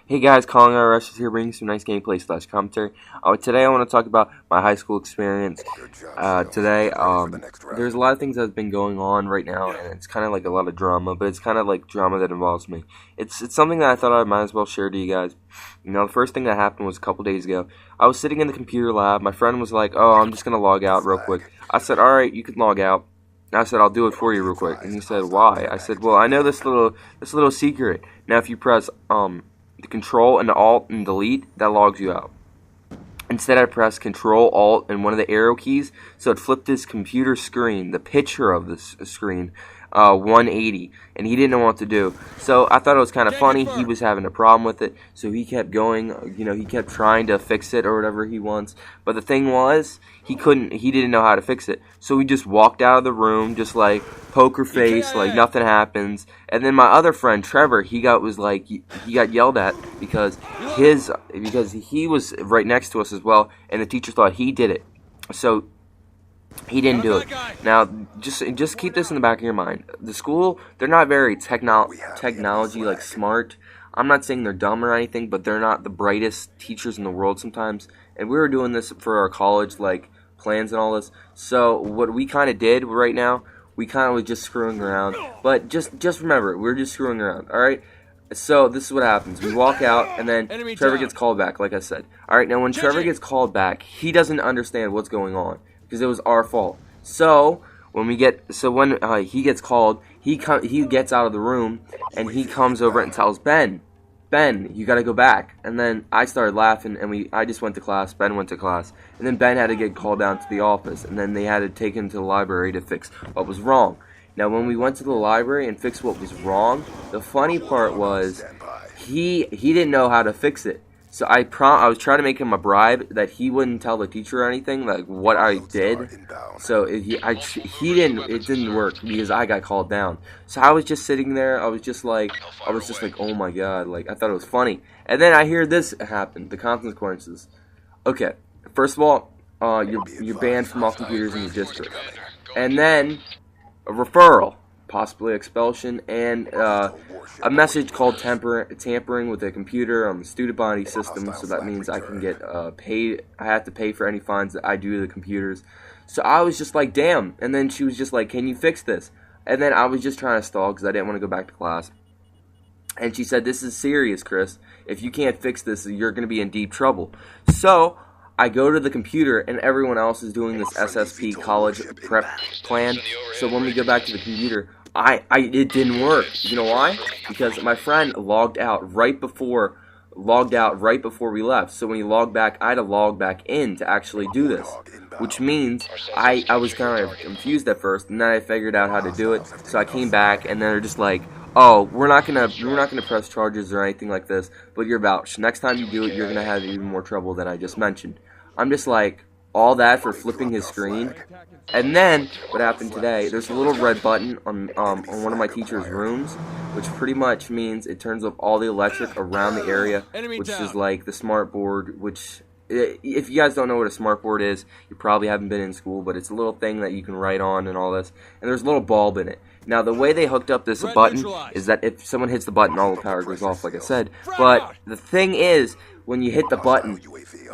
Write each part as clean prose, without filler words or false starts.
Hey guys, Calling Our Rushes here, bringing some nice gameplay slash commentary. Today I want to talk about my high school experience. There's a lot of things that have been going on right now, and it's kind of like a lot of drama, but it's kind of like drama that involves me. It's something that I thought I might as well share to you guys. The first thing that happened was a couple days ago. I was sitting in the computer lab. My friend was like, "Oh, I'm just gonna log out real quick." I said, "All right, you can log out." I said, "I'll do it for you real quick." And he said, "Why?" I said, "Well, I know this little secret. Now, if you press the Control and the Alt and Delete, that logs you out." Instead, I pressed Control Alt and one of the arrow keys, so it flipped his computer screen, the picture of this screen, 180, and he didn't know what to do. So I thought it was kind of funny. He was having a problem with it, so he kept going. He kept trying to fix it or whatever he wants. But the thing was, he didn't know how to fix it. So he just walked out of the room, just like poker face, like nothing happens. And then my other friend Trevor, he got yelled at because he was right next to us as well, and the teacher thought he did it. So he didn't do it. Now, just keep this in the back of your mind. The school, they're not very technology like smart. I'm not saying they're dumb or anything, but they're not the brightest teachers in the world sometimes. And we were doing this for our college like plans and all this. So what we kind of did right now, we kind of was just screwing around. But just remember, we're just screwing around. All right. So this is what happens. We walk out, and then Trevor gets called back, like I said. All right. Now when Trevor gets called back, he doesn't understand what's going on, because it was our fault. So when he gets called, he gets out of the room and he comes over and tells Ben, you got to go back. And then I started laughing, and I just went to class. Ben went to class, and then Ben had to get called down to the office, and then they had to take him to the library to fix what was wrong. Now when we went to the library and fixed what was wrong, the funny part was he didn't know how to fix it. So I was trying to make him a bribe that he wouldn't tell the teacher or anything, like what I did. So it didn't work because I got called down. So I was just sitting there. I was just like, oh my god, like I thought it was funny. And then I hear this happen, the consequences. Okay, first of all, you're banned from all computers in your district, and then a referral, possibly expulsion, and a message called tampering with a computer on the student body system. So that means I can get paid. I have to pay for any fines that I do to the computers. So I was just like, damn. And then she was just like, can you fix this? And then I was just trying to stall because I didn't want to go back to class. And she said, this is serious, Chris. If you can't fix this, you're going to be in deep trouble. So I go to the computer, and everyone else is doing this SSP college prep plan. So when we go back to the computer, it didn't work. You know why? Because my friend logged out right before we left. So when he logged back, I had to log back in to actually do this. Which means I was kind of confused at first, and then I figured out how to do it. So I came back, and then they're just like, "Oh, we're not gonna press charges or anything like this, but you're vouched. Next time you do it, you're gonna have even more trouble than I just mentioned." I'm just like, all that for flipping his screen. And then what happened today, there's a little red button on one of my teacher's rooms, which pretty much means it turns off all the electric around the area, which is like the smart board, which if you guys don't know what a smart board is, you probably haven't been in school, but it's a little thing that you can write on and all this, and there's a little bulb in it. Now the way they hooked up this button is that if someone hits the button, all the power goes off, like I said. But the thing is, when you hit the button,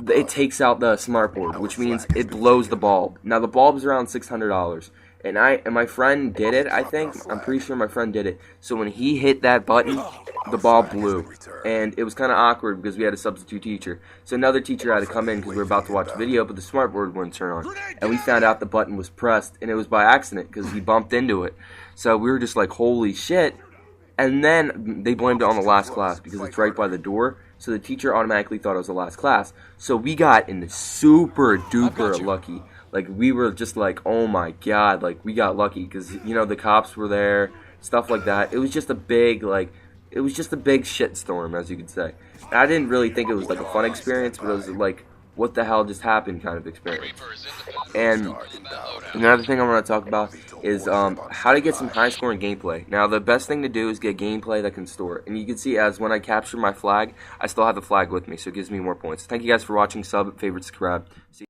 it takes out the smart board, which means it blows the bulb. Now the bulb's around $600, and my friend did it. I'm pretty sure my friend did it. So when he hit that button, the bulb blew, and it was kind of awkward because we had a substitute teacher. So another teacher had to come in because we were about to watch a video, but the smart board wouldn't turn on, and we found out the button was pressed, and it was by accident because he bumped into it. So we were just like, holy shit. And then they blamed it on the last class because it's right by the door. So the teacher automatically thought it was the last class. So we got in super duper lucky. Like we were just like, oh my god, like we got lucky because the cops were there, stuff like that. It was just a big shit storm, as you could say. And I didn't really think it was like a fun experience, but it was like, what the hell just happened kind of experience. And another thing I want to talk about is how to get some high scoring gameplay. Now the best thing to do is get gameplay that can store. And you can see as when I capture my flag, I still have the flag with me, so it gives me more points. Thank you guys for watching. Sub, favorite, subscribe. See